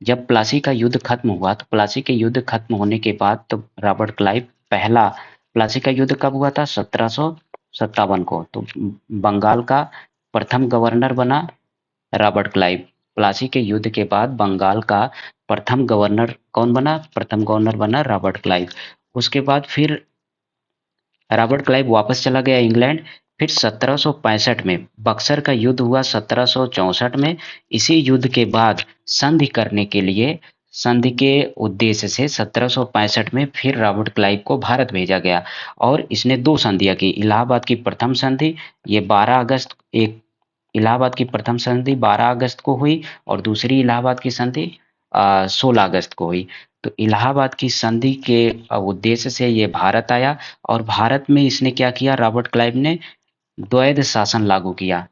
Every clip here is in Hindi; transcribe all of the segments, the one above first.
जब प्लासी का युद्ध खत्म हुआ तो प्लासी के युद्ध खत्म होने के बाद तो रॉबर्ट क्लाइव पहला, प्लासी का युद्ध कब हुआ था? 1757 को। तो बंगाल का प्रथम गवर्नर बना रॉबर्ट क्लाइव। प्लासी के युद्ध के बाद बंगाल का प्रथम गवर्नर कौन बना? प्रथम गवर्नर बना रॉबर्ट क्लाइव। उसके बाद फिर रॉबर्ट क्लाइव वापस चला गया इंग्लैंड। फिर 1765 में बक्सर का युद्ध हुआ 1764 में। इसी युद्ध के बाद संधि करने के लिए, संधि के उद्देश्य से 1765 में फिर रॉबर्ट क्लाइव को भारत भेजा गया और इसने दो संधियां की। इलाहाबाद की प्रथम संधि, ये 12 अगस्त, एक इलाहाबाद की प्रथम संधि 12 अगस्त को हुई और दूसरी इलाहाबाद की संधि 16 अगस्त को हुई। तो इलाहाबाद की संधि के उद्देश्य से ये भारत आया और भारत में इसने क्या किया? रॉबर्ट क्लाइव ने द्वैध शासन लागू किया।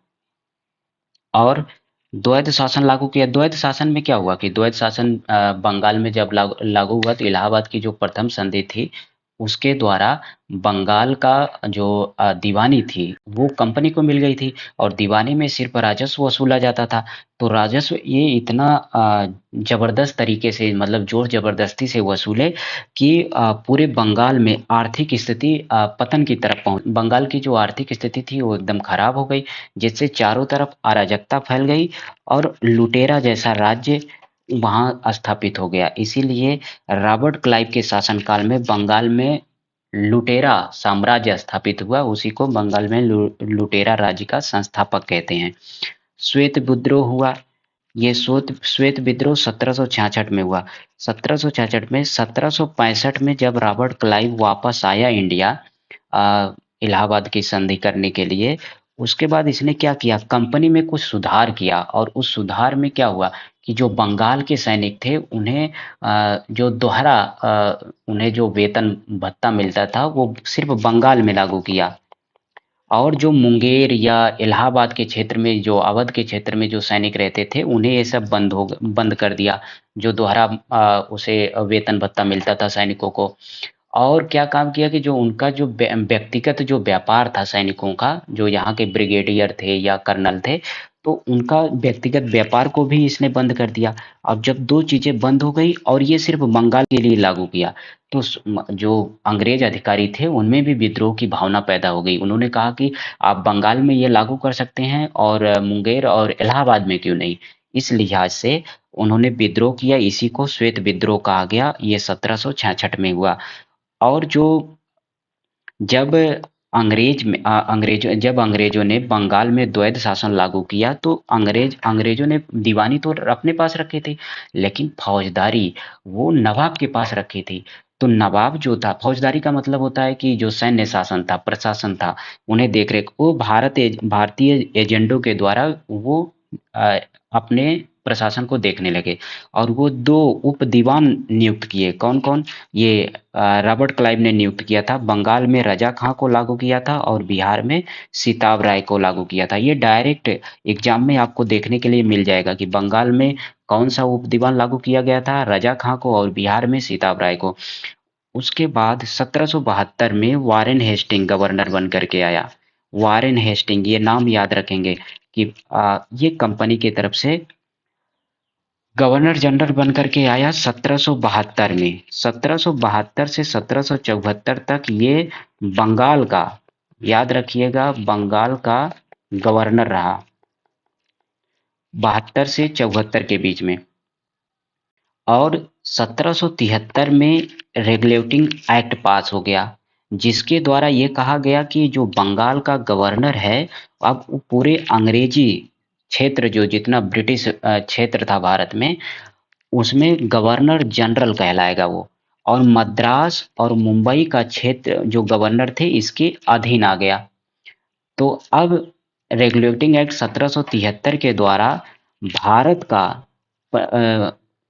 और द्वैध शासन लागू किया। द्वैध शासन में क्या हुआ कि द्वैध शासन बंगाल में जब लागू हुआ तो इलाहाबाद की जो प्रथम संधि थी उसके द्वारा बंगाल का जो दीवानी थी वो कंपनी को मिल गई थी और दीवानी में सिर्फ राजस्व वसूला जाता था। तो राजस्व ये इतना जबरदस्त तरीके से, मतलब जोर जबरदस्ती से वसूले कि पूरे बंगाल में आर्थिक स्थिति पतन की तरफ पहुंच, बंगाल की जो आर्थिक स्थिति थी वो एकदम खराब हो गई, जिससे चारों तरफ अराजकता फैल गई और लुटेरा जैसा राज्य वहां स्थापित हो गया। इसीलिए रॉबर्ट क्लाइव के शासनकाल में बंगाल में लुटेरा साम्राज्य स्थापित हुआ। उसी को बंगाल में लुटेरा राज्य का संस्थापक कहते हैं। श्वेत विद्रोह हुआ। ये श्वेत विद्रोह 1766 में हुआ। 1766 में 1765 में जब रॉबर्ट क्लाइव वापस आया इंडिया इलाहाबाद की संधि करने के लिए, उसके बाद इसने क्या किया? कंपनी में कुछ सुधार किया और उस सुधार में क्या हुआ कि जो बंगाल के सैनिक थे उन्हें जो दोहरा उन्हें जो वेतन भत्ता मिलता था वो सिर्फ बंगाल में लागू किया। और जो मुंगेर या इलाहाबाद के क्षेत्र में, जो अवध के क्षेत्र में जो सैनिक रहते थे उन्हें ये सब बंद कर दिया, जो दोहरा उसे वेतन भत्ता मिलता था सैनिकों को। और क्या काम किया कि जो उनका जो व्यक्तिगत जो व्यापार था सैनिकों का, जो यहाँ के ब्रिगेडियर थे या कर्नल थे, तो उनका व्यक्तिगत व्यापार को भी इसने बंद कर दिया। अब जब दो चीजें बंद हो गई और ये सिर्फ बंगाल के लिए लागू किया तो जो अंग्रेज अधिकारी थे उनमें भी विद्रोह की भावना पैदा हो गई। उन्होंने कहा कि आप बंगाल में ये लागू कर सकते हैं और मुंगेर और इलाहाबाद में क्यों नहीं। इस लिहाज से उन्होंने विद्रोह किया। इसी को श्वेत विद्रोह कहा गया। ये 1766 में हुआ। और जो जब जब अंग्रेजों ने बंगाल में द्वैध शासन लागू किया तो अंग्रेजों ने दीवानी तो अपने पास रखी थी, लेकिन फौजदारी वो नवाब के पास रखी थी। तो नवाब जो था, फौजदारी का मतलब होता है कि जो सैन्य शासन था, प्रशासन था, उन्हें देख रेख, वो भारतीय एजेंडों के द्वारा वो अ, अपने प्रशासन को देखने लगे और वो दो उप दीवान नियुक्त किए। कौन कौन? ये रॉबर्ट क्लाइव ने नियुक्त किया था। बंगाल में रजा खां को लागू किया था और बिहार में सीताब राय को लागू किया था। ये डायरेक्ट एग्जाम में आपको देखने के लिए मिल जाएगा कि बंगाल में कौन सा उप दीवान लागू किया गया था? रजा खां को, और बिहार में सीताब राय को। उसके बाद 1772 में वारेन हेस्टिंग गवर्नर बन करके आया। वारेन हेस्टिंग, ये नाम याद रखेंगे कि ये कंपनी की तरफ से गवर्नर जनरल बन करके आया 1772 में। 1772 से 1774 तक ये बंगाल का, याद रखिएगा, बंगाल का गवर्नर रहा 72 से 74 के बीच में। और 1773 में रेगुलेटिंग एक्ट पास हो गया, जिसके द्वारा ये कहा गया कि जो बंगाल का गवर्नर है अब वो पूरे अंग्रेजी क्षेत्र, जो जितना ब्रिटिश क्षेत्र था भारत में, उसमें गवर्नर जनरल कहलाएगा वो। और मद्रास और मुंबई का क्षेत्र जो गवर्नर थे इसके अधीन आ गया। तो अब रेगुलेटिंग एक्ट 1773 के द्वारा भारत का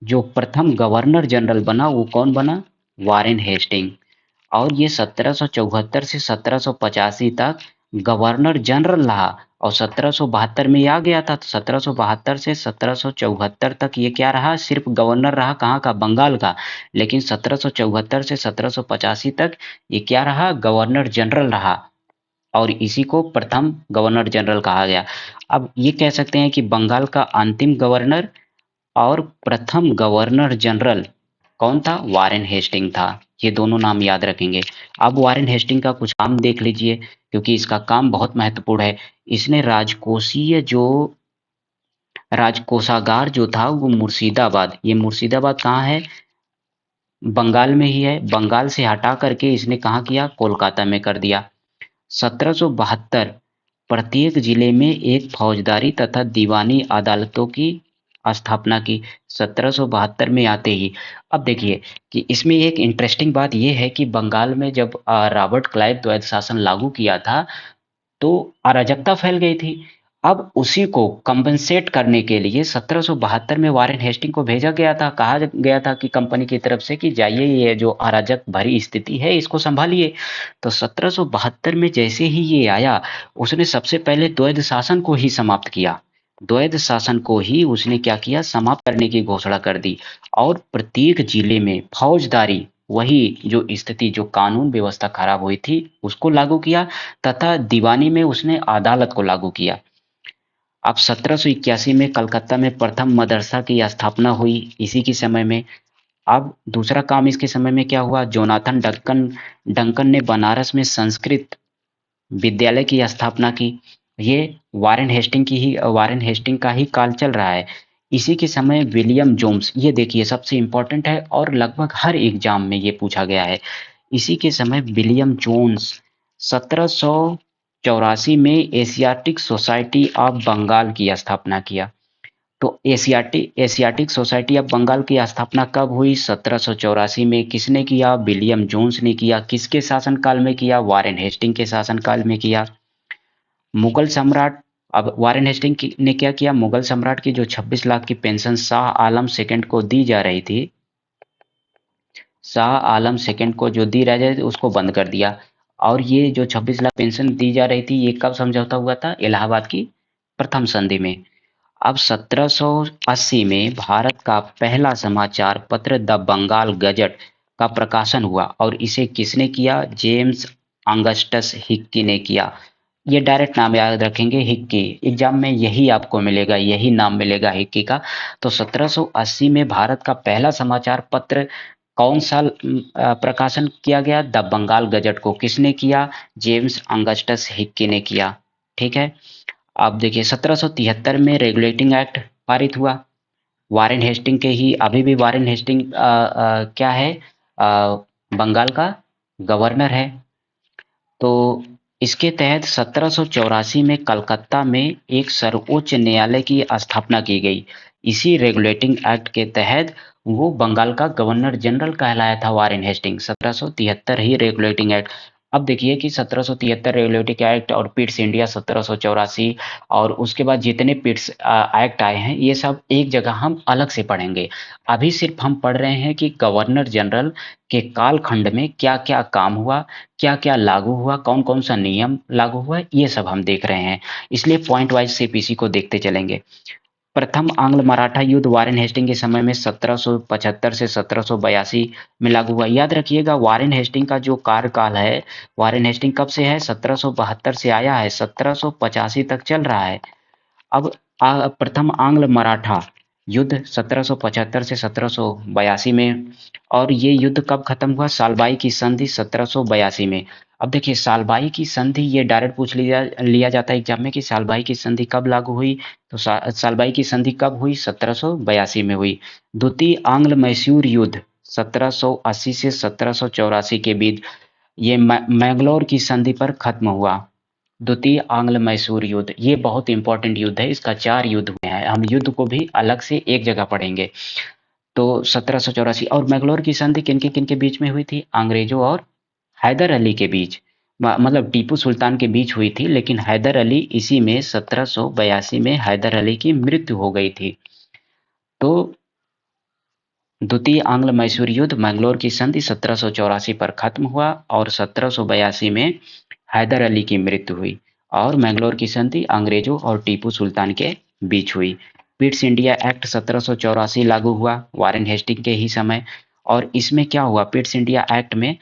जो प्रथम गवर्नर जनरल बना वो कौन बना? Warren Hasting. और ये 1774 से 1785 तक गवर्नर जनरल रहा और 1772 में ये आ गया था। तो 1772 से 1774 तक ये क्या रहा? सिर्फ गवर्नर रहा। कहाँ का? बंगाल का। लेकिन 1774 से 1785 तक ये क्या रहा? गवर्नर जनरल रहा और इसी को प्रथम गवर्नर जनरल कहा गया। अब ये कह सकते हैं कि बंगाल का अंतिम गवर्नर और प्रथम गवर्नर जनरल कौन था? वारेन हेस्टिंग था। ये दोनों नाम याद रखेंगे। अब वारेन हेस्टिंग का कुछ काम देख लीजिए, क्योंकि इसका काम बहुत महत्वपूर्ण है। इसने राजकोषागार जो था वो मुर्शिदाबाद, ये मुर्शिदाबाद कहाँ है? बंगाल में ही है। बंगाल से हटा करके इसने कहाँ किया? कोलकाता में कर दिया। 1772 प्रत्येक जिले में एक फौजदारी तथा दीवानी अदालतों की स्थापना की। 1772 में आते ही, अब देखिए कि इसमें एक इंटरेस्टिंग बात यह है कि बंगाल में जब रॉबर्ट क्लाइव द्वैध शासन लागू किया था, तो अराजकता फैल गई थी। अब उसी को कंपनसेट करने के लिए 1772 में वारेन हेस्टिंग को भेजा गया था। कहा गया था कि कंपनी की तरफ से कि जाइए, ये जो अराजक भरी स्थिति है इसको संभालिए। तो 1772 में जैसे ही ये आया, उसने सबसे पहले द्वैध शासन को ही समाप्त किया। द्वैध शासन को ही उसने क्या किया? समाप्त करने की घोषणा कर दी। और प्रत्येक जिले में फौजदारी, वही जो स्थिति, जो कानून व्यवस्था खराब हुई थी, उसको लागू किया, तथा दीवानी में उसने अदालत को लागू किया। अब 1781 में कलकत्ता में प्रथम मदरसा की स्थापना हुई इसी के समय में। अब दूसरा काम इसके समय में क्या हुआ? जोनाथन डंकन डंकन ने बनारस में संस्कृत विद्यालय की स्थापना की। ये वारेन हेस्टिंग का ही काल चल रहा है। इसी के समय विलियम जोन्स, ये देखिए सबसे इंपॉर्टेंट है और लगभग हर एग्जाम में ये पूछा गया है। इसी के समय विलियम जोन्स 1784 में एशियाटिक सोसाइटी ऑफ बंगाल की स्थापना किया। तो एशियाटिक सोसाइटी ऑफ बंगाल की स्थापना कब हुई? 1784 में। किसने किया? विलियम जोन्स ने किया। किसके शासनकाल में किया? वारेन हेस्टिंग के शासनकाल में किया। मुगल सम्राट, अब वारेन हेस्टिंग ने क्या किया? मुगल सम्राट की जो 26 लाख की पेंशन शाह आलम सेकंड को दी जा रही थी, शाह आलम सेकंड को जो दी रह जाती उसको बंद कर दिया। और ये जो 26 लाख पेंशन दी जा रही थी, ये कब समझौता हुआ था? इलाहाबाद की प्रथम संधि में। अब 1780 में भारत का पहला समाचार पत्र द बंगाल गजट का प्रकाशन हुआ, और इसे किसने किया? जेम्स ऑगस्टस हिक्की ने किया। ये डायरेक्ट नाम याद रखेंगे, हिक्की। एग्जाम में यही आपको मिलेगा, यही नाम मिलेगा हिक्की का। तो 1780 में भारत का पहला समाचार पत्र कौन सा प्रकाशन किया गया? द बंगाल गजट को किसने किया? जेम्स ऑगस्टस हिक्की ने किया। ठीक है। अब देखिए 1773 में रेगुलेटिंग एक्ट पारित हुआ। वारेन हेस्टिंग के ही, अभी भी वारेन हेस्टिंग क्या है? बंगाल का गवर्नर है। तो इसके तहत 1784 में कलकत्ता में एक सर्वोच्च न्यायालय की स्थापना की गई। इसी रेगुलेटिंग एक्ट के तहत वो बंगाल का गवर्नर जनरल कहलाया था वारेन हेस्टिंग। 1773 ही रेगुलेटिंग एक्ट। अब देखिए कि 1773 रेगुलेटिंग एक्ट और पिट्स इंडिया 1784, और उसके बाद जितने पिट्स एक्ट आए हैं, ये सब एक जगह हम अलग से पढ़ेंगे। अभी सिर्फ हम पढ़ रहे हैं कि गवर्नर जनरल के कालखंड में क्या क्या काम हुआ, क्या क्या लागू हुआ, कौन कौन सा नियम लागू हुआ, ये सब हम देख रहे हैं। इसलिए पॉइंट वाइज सिर्फ इसी को देखते चलेंगे। प्रथम आंग्ल मराठा युद्ध वारेन हेस्टिंग के समय में 1775 से 1782 में लागू हुआ। याद रखिएगा, वारेन हेस्टिंग का जो कार्यकाल है, वारेन हेस्टिंग कब से है? 1772 से आया है, 1785 तक चल रहा है। अब प्रथम आंग्ल मराठा युद्ध 1775 से 1782 में। और ये युद्ध कब खत्म हुआ? सालबाई की संधि 1782 में। अब देखिए सालबाई की संधि, ये डायरेक्ट पूछ लिया जाता है एग्जाम में कि सालबाई की संधि कब लागू हुई? तो सालबाई की संधि कब हुई? 1782 में हुई। द्वितीय आंग्ल मैसूर युद्ध 1780 से 1784 के बीच, ये मैंगलोर की संधि पर खत्म हुआ। द्वितीय आंग्ल मैसूर युद्ध, ये बहुत इंपॉर्टेंट युद्ध है। इसका 4 युद्ध हुए हैं। हम युद्ध को भी अलग से एक जगह पढ़ेंगे। तो 1784। और मैंगलोर की संधि किनके किनके बीच में हुई थी? अंग्रेजों और हैदर अली के बीच, मतलब टीपू सुल्तान के बीच हुई थी। लेकिन हैदर अली, इसी में 1782 में हैदर अली की मृत्यु हो गई थी। तो द्वितीय आंग्ल मैसूर युद्ध, मैंगलोर की संधि 1784 पर खत्म हुआ, और 1782 में हैदर अली की मृत्यु हुई। और मैंगलोर की संधि अंग्रेजों और टीपू सुल्तान के बीच हुई। पिट्स इंडिया एक्ट 1784 लागू हुआ वारेन हेस्टिंग के ही समय। और इसमें क्या हुआ? पिट्स इंडिया एक्ट में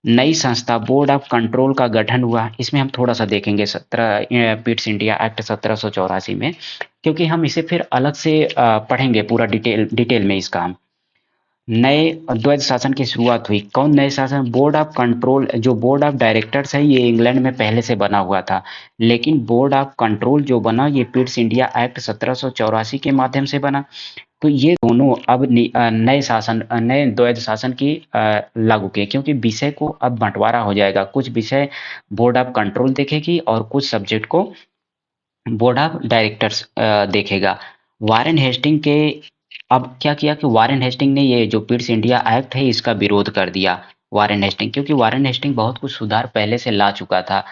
नई संस्था बोर्ड ऑफ कंट्रोल का गठन हुआ। इसमें हम थोड़ा सा देखेंगे 17 पिट्स इंडिया एक्ट 1784 में, क्योंकि हम इसे फिर अलग से पढ़ेंगे पूरा डिटेल में इसका हम। नए द्वैध शासन की शुरुआत हुई। कौन नए शासन? बोर्ड ऑफ कंट्रोल, जो बोर्ड ऑफ डायरेक्टर्स है ये इंग्लैंड में पहले से बना हुआ था, लेकिन बोर्ड ऑफ कंट्रोल जो बना ये पिट्स इंडिया एक्ट 1784 के माध्यम से बना। तो ये दोनों अब नए शासन, नए द्वैध शासन की लागू किए, क्योंकि विषय को अब बंटवारा हो जाएगा। कुछ विषय बोर्ड ऑफ कंट्रोल देखेगी और कुछ सब्जेक्ट को बोर्ड ऑफ डायरेक्टर्स देखेगा। वारेन हेस्टिंग के अब क्या किया कि वारेन हेस्टिंग ने ये जो पिट्स इंडिया एक्ट है इसका विरोध कर दिया। वारेन हेस्टिंग, क्योंकि वारेन हेस्टिंग बहुत कुछ सुधार पहले से ला चुका था,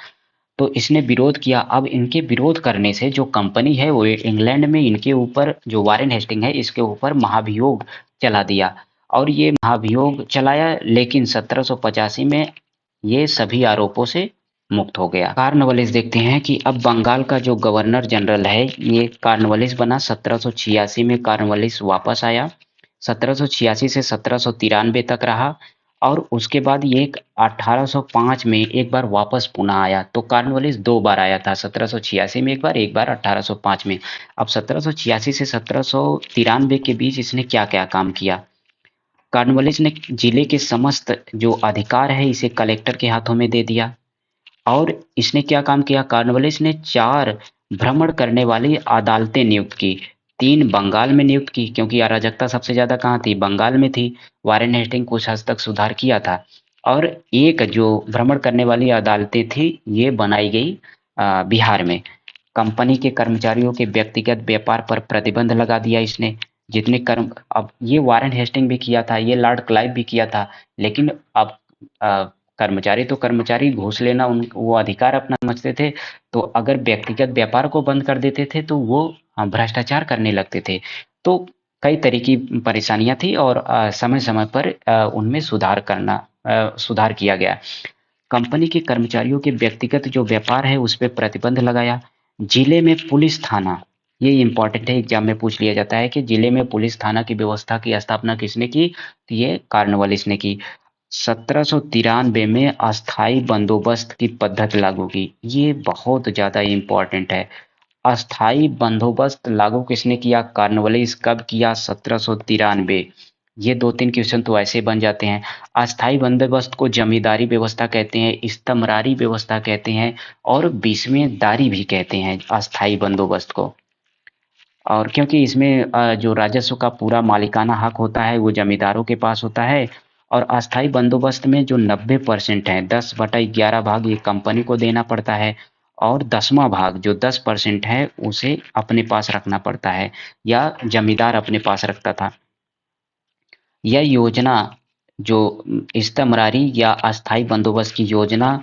तो इसने विरोध किया। अब इनके विरोध करने से जो कंपनी है वो इंग्लैंड में इनके ऊपर, जो वारेन हेस्टिंग है इसके ऊपर महाभियोग चला दिया, और ये महाभियोग चलाया, लेकिन 1785 में ये सभी आरोपों से मुक्त हो गया। कार्नवालिस देखते हैं कि अब बंगाल का जो गवर्नर जनरल है ये कार्नवालिस बना। 1786 में कार्नवालिस वापस आया, 1786 से 1793 तक रहा, और उसके बाद ये 1805 में एक बार वापस पुनः आया। तो कार्नवालिस दो बार आया था, 1786 में एक बार 1805 में। अब 1786 से 1793 के बीच इसने क्या क्या काम किया? कार्नवालिस ने जिले के समस्त जो अधिकार है इसे कलेक्टर के हाथों में दे दिया। और इसने क्या काम किया? कार्नवालिस ने 4 भ्रमण करने वाली अदालतें नियुक्त की। 3 बंगाल में नियुक्त की, क्योंकि अराजकता सबसे ज्यादा कहाँ थी? बंगाल में थी। वारेन हेस्टिंग कुछ हद तक सुधार किया था। और एक जो भ्रमण करने वाली अदालतें थी ये बनाई गई बिहार में। कंपनी के कर्मचारियों के व्यक्तिगत व्यापार पर प्रतिबंध लगा दिया इसने। जितने कर्म, अब ये वारेन हेस्टिंग भी किया था, ये लॉर्ड क्लाइव भी किया था, लेकिन अब कर्मचारी तो कर्मचारी, घूस लेना उन वो अधिकार अपना समझते थे, तो अगर व्यक्तिगत व्यापार को बंद कर देते थे तो वो भ्रष्टाचार करने लगते थे। तो कई तरह की परेशानियां थी, और समय समय पर उनमें सुधार किया गया। कंपनी के कर्मचारियों के व्यक्तिगत जो व्यापार है उस पर प्रतिबंध लगाया। जिले में पुलिस थाना, ये इंपॉर्टेंट है, एग्जाम में पूछ लिया जाता है कि जिले में पुलिस थाना की व्यवस्था की स्थापना किसने की? तो ये कार्नवालिस ने की। 1793 में अस्थाई बंदोबस्त की पद्धति लागू की। ये बहुत ज्यादा इंपॉर्टेंट है। अस्थाई बंदोबस्त लागू किसने किया? कार्नवालिस। कब किया? 1793। ये 2-3 क्वेश्चन तो ऐसे बन जाते हैं। अस्थाई बंदोबस्त को जमींदारी व्यवस्था कहते हैं, इस्तमरारी व्यवस्था कहते हैं, और बीसवेदारी भी कहते हैं अस्थाई बंदोबस्त को। और क्योंकि इसमें जो राजस्व का पूरा मालिकाना हक होता है वो जमींदारों के पास होता है, और अस्थाई बंदोबस्त में जो 90% है, 10/11 भाग ये कंपनी को देना पड़ता है, और 10वां भाग जो 10% है उसे अपने पास रखना पड़ता है, या जमींदार अपने पास रखता था। यह योजना जो इस्तमरारी या अस्थाई बंदोबस्त की योजना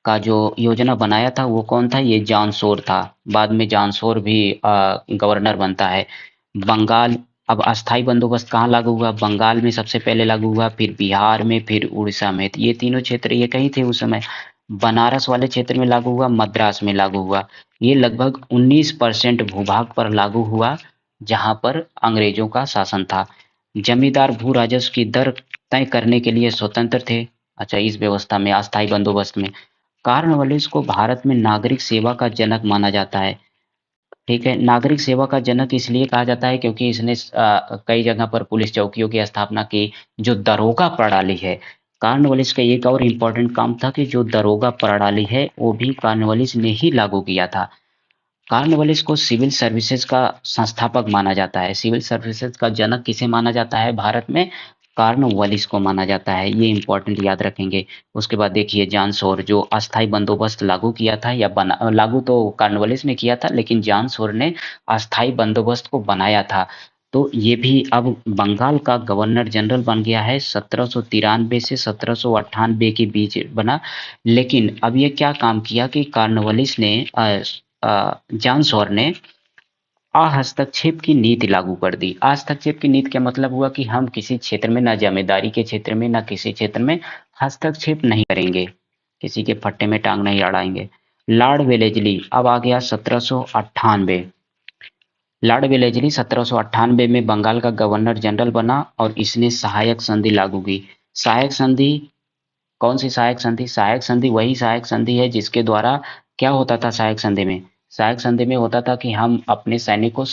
का जो योजना बनाया था वो कौन था? ये जॉन शोर था। बाद में जॉन शोर भी गवर्नर बनता है। बंगाल, अब अस्थाई बंदोबस्त कहाँ लागू हुआ? बंगाल में सबसे पहले लागू हुआ, फिर बिहार में, फिर उड़ीसा में। ये तीनों क्षेत्र ये कहीं थे उस समय। बनारस वाले क्षेत्र में लागू हुआ, मद्रास में लागू हुआ। ये लगभग 19% भूभाग पर लागू हुआ जहां पर अंग्रेजों का शासन था। जमींदार भू राजस्व की दर तय करने के लिए स्वतंत्र थे। अच्छा, इस व्यवस्था में, अस्थाई बंदोबस्त में। कार्नवालिस को भारत में नागरिक सेवा का जनक माना जाता है। ठीक है, नागरिक सेवा का जनक इसलिए कहा जाता है क्योंकि इसने कई जगह पर पुलिस चौकियों की स्थापना की। जो दरोगा प्रणाली है, कार्नवालिस का एक और इम्पोर्टेंट काम था कि जो दरोगा प्रणाली है वो भी कार्नवालिस ने ही लागू किया था। कार्नवालिस को सिविल सर्विसेज का संस्थापक माना जाता है। सिविल सर्विसेज का जनक किसे माना जाता है भारत में? कार्नवालिस को माना जाता है। ये इंपॉर्टेंट याद रखेंगे। उसके बाद देखिए जॉन शोर, जो अस्थाई बंदोबस्त लागू किया था, या बना लागू तो कार्नवालिस ने किया था, लेकिन जॉन शोर ने अस्थाई बंदोबस्त को बनाया था। तो ये भी अब बंगाल का गवर्नर जनरल बन गया है। 1793 से 1798 के बीच बना। लेकिन अब ये क्या काम किया कि कार्नवालिस ने जॉन शोर ने अहस्तक्षेप की नीति लागू कर दी। हस्तक्षेप की नीति का मतलब हुआ कि हम किसी क्षेत्र में, ना जमींदारी के क्षेत्र में, ना किसी क्षेत्र में हस्तक्षेप नहीं करेंगे, किसी के फट्टे में टांग नहीं अड़ाएंगे। लॉर्ड वेलेजली अब आ गया 1798। लॉर्ड वेलेजली 1798 में बंगाल का गवर्नर जनरल बना, और इसने सहायक संधि लागू की। सहायक संधि कौन सी सहायक संधि? सहायक संधि वही सहायक संधि है जिसके द्वारा क्या होता था सहायक संधि में? सहायक संधि में होता था कि हम अपने सैनिक को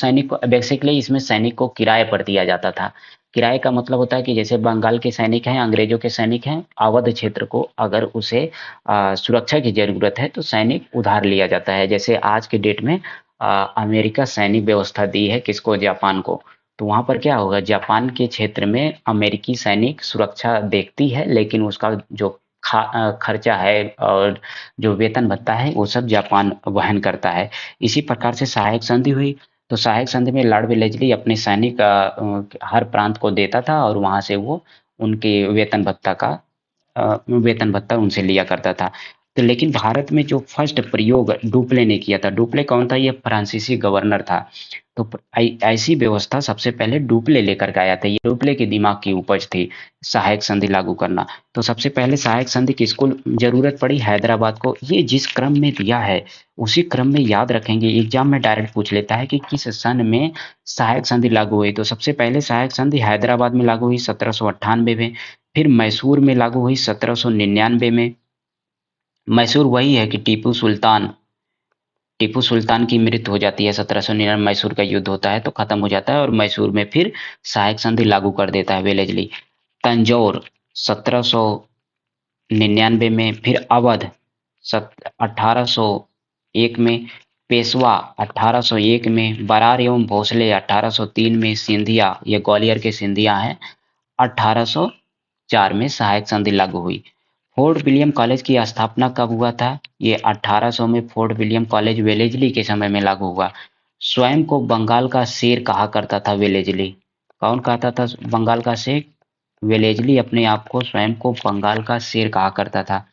बेसिकली इसमें सैनिक को किराए पर दिया जाता था। किराए का मतलब होता है कि जैसे बंगाल के सैनिक हैं, अंग्रेजों के सैनिक हैं, अवध क्षेत्र को अगर उसे सुरक्षा की जरूरत है तो सैनिक उधार लिया जाता है। जैसे आज के डेट में अमेरिका सैनिक व्यवस्था दी है किसको? जापान को। तो वहां पर क्या होगा? जापान के क्षेत्र में अमेरिकी सैनिक सुरक्षा देखती है, लेकिन उसका जो खर्चा है और जो वेतन भत्ता है वो सब जापान वहन करता है। इसी प्रकार से सहायक संधि हुई। तो सहायक संधि में लॉर्ड वेलेस्ली अपने सैनिक हर प्रांत को देता था और वहां से वो उनके वेतन भत्ता उनसे लिया करता था। तो लेकिन भारत में जो फर्स्ट प्रयोग डुप्ले ने किया था, डुप्ले कौन था? ये फ्रांसीसी गवर्नर था। तो ऐसी व्यवस्था सबसे पहले डुप्ले लेकर के आया था। ये डुप्ले के दिमाग की उपज थी सहायक संधि लागू करना। तो सबसे पहले सहायक संधि किसको जरूरत पड़ी? हैदराबाद को। ये जिस क्रम में दिया है उसी क्रम में याद रखेंगे। एग्जाम में डायरेक्ट पूछ लेता है कि किस सन में सहायक संधि लागू हुई। तो सबसे पहले सहायक संधि हैदराबाद में लागू हुई 1798 में। फिर मैसूर में लागू हुई 1799 में। मैसूर वही है कि टीपू सुल्तान की मृत्यु हो जाती है 1799। मैसूर का युद्ध होता है तो खत्म हो जाता है और मैसूर में फिर सहायक संधि लागू कर देता है वेलेस्ली। तंजौर 1799 में। फिर अवध 1801 में। पेशवा 1801 में। बरार एवं भोसले 1803 में। सिंधिया, ये ग्वालियर के सिंधिया हैं, 1804 में सहायक संधि लागू हुई। फोर्ट विलियम कॉलेज की स्थापना कब हुआ था? ये 1800 में फोर्ट विलियम कॉलेज वेलेस्ली के समय में लागू हुआ। स्वयं को बंगाल का शेर कहा करता था वेलेस्ली। कौन कहता था बंगाल का शेर? वेलेस्ली अपने आप को स्वयं को बंगाल का शेर कहा करता था।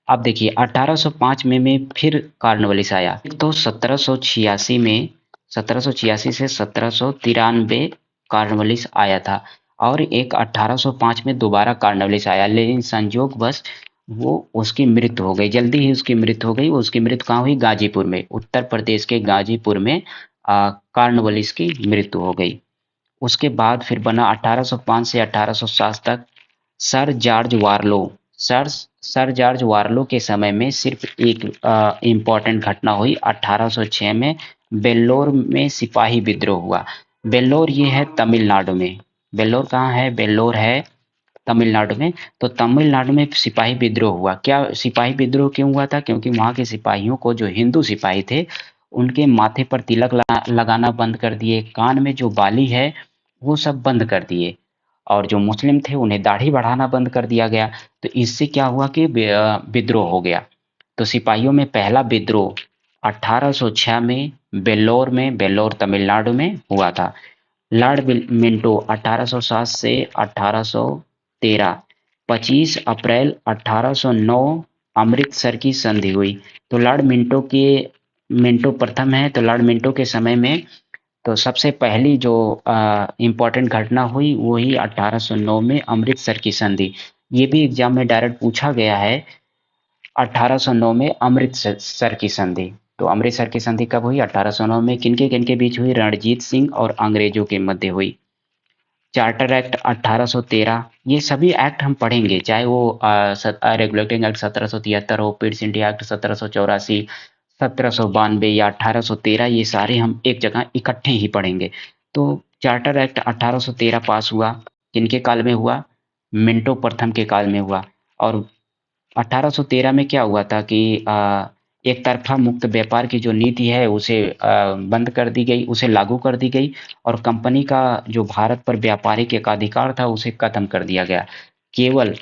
अब देखिए 1805 में फिर कार्नवालिस आया। तो 1786 में, 1786 से 1793 कार्नवालिस आया था और एक 1805 में दोबारा कार्नवालिस आया, लेकिन संजोगवश वो उसकी मृत्यु हो गई। जल्दी ही उसकी मृत्यु हो गई। उसकी मृत्यु कहाँ हुई? गाजीपुर में, उत्तर प्रदेश के गाजीपुर में कार्नवालिस की मृत्यु हो गई। उसके बाद फिर बना 1805 से 1807 तक sir George Warlow. Sir sir George Warlow के समय में सिर्फ एक इम्पॉर्टेंट घटना हुई 1806 में। वेल्लोर में सिपाही विद्रोह हुआ। वेल्लोर ये है तमिलनाडु में। वेल्लोर कहाँ है? वेल्लोर है तमिलनाडु में। तो तमिलनाडु में सिपाही विद्रोह हुआ। क्या सिपाही विद्रोह क्यों हुआ था? क्योंकि वहां के सिपाहियों को, जो हिंदू सिपाही थे, उनके माथे पर तिलक लगाना बंद कर दिए, कान में जो बाली है वो सब बंद कर दिए, और जो मुस्लिम थे उन्हें दाढ़ी बढ़ाना बंद कर दिया गया। तो इससे क्या हुआ कि विद्रोह हो गया। तो सिपाहियों में पहला विद्रोह 1806 में वेल्लोर तमिलनाडु में हुआ था। लॉर्ड मिंटो 1807 से 1813। 25 अप्रैल 1809 अमृतसर की संधि हुई। तो मिंटो प्रथम है। तो लॉर्ड मिंटो के समय में तो सबसे पहली जो इम्पोर्टेंट घटना हुई वो ही 1809 में अमृतसर की संधि। ये भी एग्जाम में डायरेक्ट पूछा गया है। 1809 में अमृतसर की संधि। तो अमृतसर की संधि कब हुई? 1809 में। किनके बीच हुई? रणजीत सिंह और अंग्रेजों के मध्य हुई। Charter act 1813। ये सभी एक्ट हम पढ़ेंगे, चाहे वो रेगुलेटिंग एक्ट 1773 हो, पिट्स इंडिया एक्ट 1784, 1792 या 1813, ये सारे हम एक जगह इकट्ठे ही पढ़ेंगे। तो चार्टर एक्ट 1813 पास हुआ। किनके काल में हुआ? मिंटो प्रथम के काल में हुआ। और 1813 में क्या हुआ था कि एक तरफा मुक्त व्यापार की जो नीति है उसे बंद कर दी गई, उसे लागू कर दी गई, और कंपनी का जो भारत पर व्यापारिक एकाधिकार था उसे खत्म कर दिया गया। केवल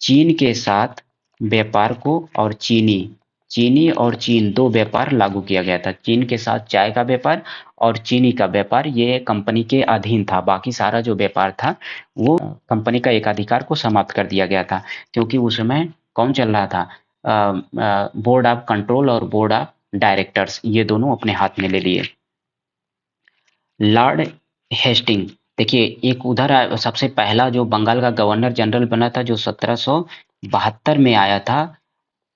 चीन के साथ व्यापार को, और चीनी और चीन दो व्यापार लागू किया गया था। चीन के साथ चाय का व्यापार और चीनी का व्यापार ये कंपनी के अधीन था। बाकी सारा जो व्यापार था वो कंपनी का एकाधिकार को समाप्त कर दिया गया था, क्योंकि उस समय कौन चल रहा था? बोर्ड ऑफ कंट्रोल और बोर्ड ऑफ डायरेक्टर्स, ये दोनों अपने हाथ में ले लिए। लॉर्ड हेस्टिंग, देखिए एक उधर सबसे पहला जो बंगाल का गवर्नर जनरल बना था जो 1772 में आया था,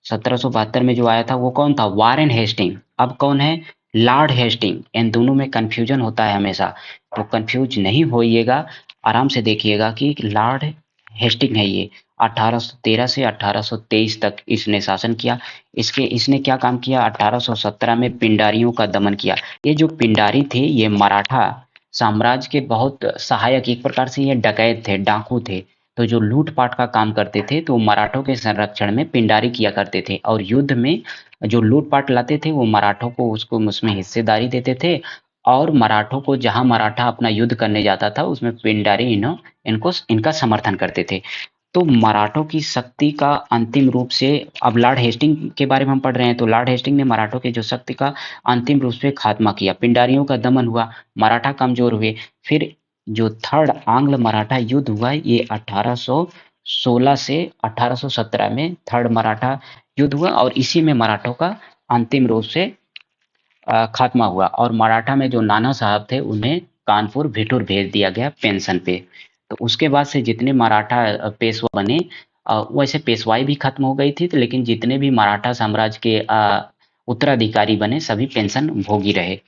1772 में जो आया था वो कौन था? Warren Hasting. अब कौन है? Lord Hasting. इन दोनों में कंफ्यूजन होता है हमेशा, तो कंफ्यूज नहीं होइएगा, आराम से देखिएगा कि लॉर्ड हेस्टिंग है ये। 1813 से 1823 तक इसने शासन किया। इसने क्या काम किया? 1817 में पिंडारियों का दमन किया। ये जो पिंडारी थे ये मराठा साम्राज्य के बहुत सहायक, एक प्रकार से ये डकैत थे, डाकू थे। तो जो लूट-पाट का काम करते थे तो मराठों के संरक्षण में पिंडारी किया करते थे, और युद्ध में जो लूट-पाट लाते थे वो मराठों को उसको उसमें हिस्सेदारी देते थे, और मराठों को जहाँ मराठा अपना युद्ध करने जाता था उसमें पिंडारी इनको इनका समर्थन करते थे। तो मराठों की शक्ति का अंतिम रूप से, अब लॉर्ड हेस्टिंग के बारे में हम पढ़ रहे हैं, तो लॉर्ड हेस्टिंग ने मराठों की जो शक्ति का अंतिम रूप से खात्मा किया, पिंडारियों का दमन हुआ, मराठा कमजोर हुए। फिर जो थर्ड आंग्ल मराठा युद्ध हुआ ये 1816 से 1817 में थर्ड मराठा युद्ध हुआ, और इसी में मराठों का अंतिम रूप से खात्मा हुआ, और मराठा में जो नाना साहब थे उन्हें कानपुर भिठूर भेज दिया गया पेंशन पे। तो उसके बाद से जितने मराठा पेशवा बने, वैसे पेशवाई भी खत्म हो गई थी, तो लेकिन जितने भी मराठा साम्राज्य के उत्तराधिकारी बने सभी पेंशन भोगी रहे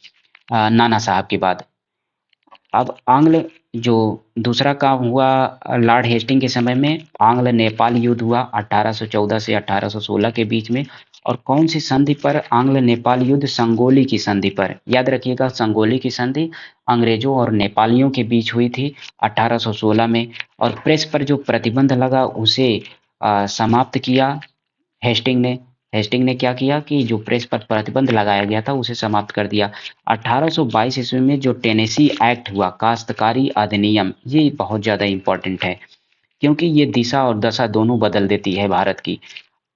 नाना साहब के बाद। अब आंग्ल जो दूसरा काम हुआ लॉर्ड हेस्टिंग के समय में, आंग्ल नेपाल युद्ध हुआ 1814 से 1816 के बीच में। और कौन सी संधि पर आंग्ल नेपाल युद्ध? संगोली की संधि पर। याद रखिएगा, संगोली की संधि अंग्रेजों और नेपालियों के बीच हुई थी 1816 में। और प्रेस पर जो प्रतिबंध लगा उसे समाप्त किया हेस्टिंग ने। हेस्टिंग ने क्या किया कि जो प्रेस पर प्रतिबंध लगाया गया था उसे समाप्त कर दिया। 1822 ईस्वी में जो टेनेसी एक्ट हुआ, काश्तकारी अधिनियम, ये बहुत ज़्यादा इम्पोर्टेंट है क्योंकि ये दिशा और दशा दोनों बदल देती है भारत की।